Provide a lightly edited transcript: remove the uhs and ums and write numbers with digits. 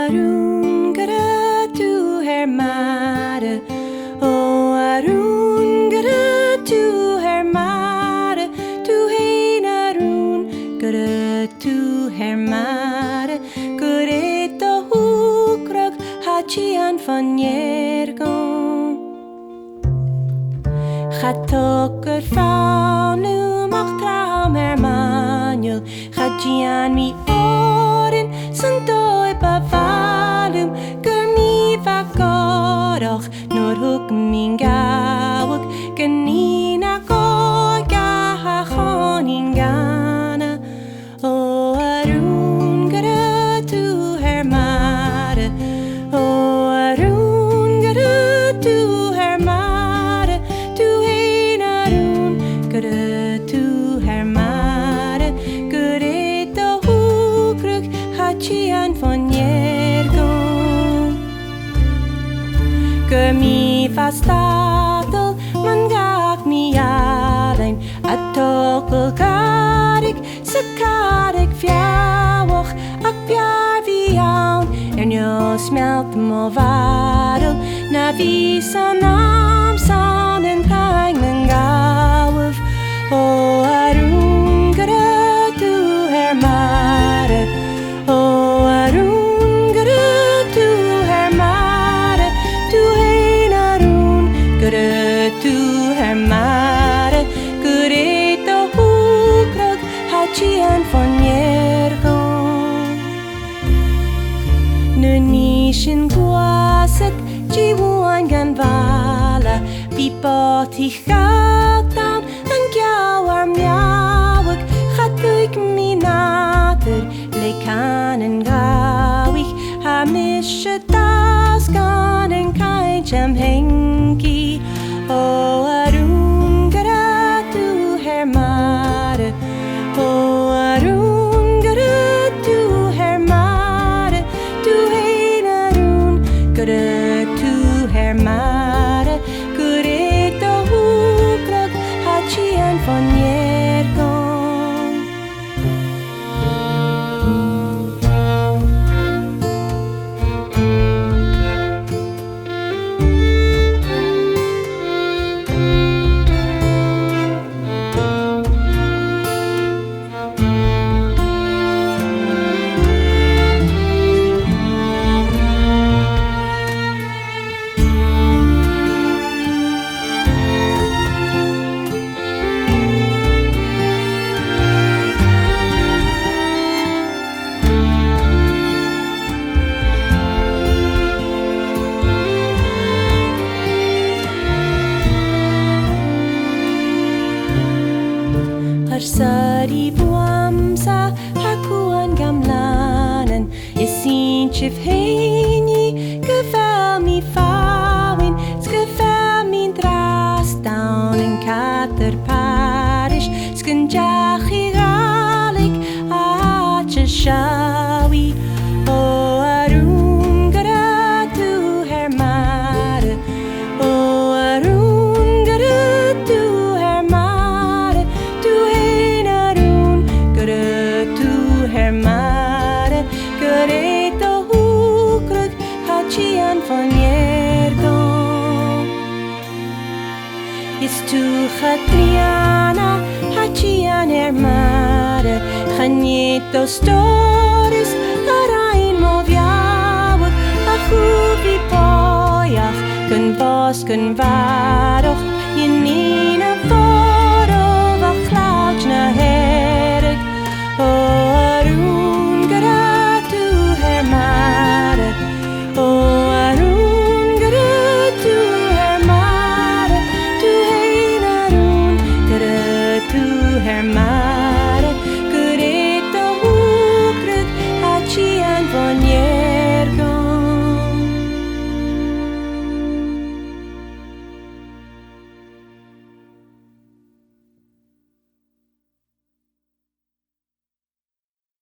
Arun gara tu her mare. Oh Arun gara tu her mare. Tu hein Arun gara tu her mare. Gure to hukrog hachian van jergon. Gaat ook er van nu mag trouw mer manuel. Gaat je aan mi oren sentoi bevalum. Gur mi vakorach nor hoek min gawak. Genina goga ha honingana. Oh Arun gara tu her mare. Oh Arun gara tu her mare. Tu hein Arun gara tu her mare. Gure to hukrug hachian van jergon. Gur mi vastadel man gak mi alleen. Atokkel karik sekarik fjawach. Ak bjar vi aan njo smelt mo varel. Na vi sanam san en kain men gawef. Oh Arun gara tu her mare. Oh Arun gara tu her mare. Tu hein Arun gara tu her mare. Gure to hukrug hachian van jergon. Nu nishin guaset jiwan gan vala. Bipoti gautan en gjauar mjauwek. Gaat ik mi nater lekan en gauwig. Ha misje tas gan en kaintjem henki. Oh Arun gara tu her mare. Oh Arun gara tu her mare. Tu hein Arun gara tu her mare. Gure to hukrug hachian van jergon. Sari buamsa hakuan gamlanen. Isin chif heini geval mi fawin. Sgeval min dras down in kater parish. Skenjachi galik aatje shawi. Oh Arun gara tu her mare. Oh Arun gara tu her mare. Tu hein Arun gara tu her mare. Gure to hukrug hachian van jergon. Is tu chatriana hachian her mare. Ganito sto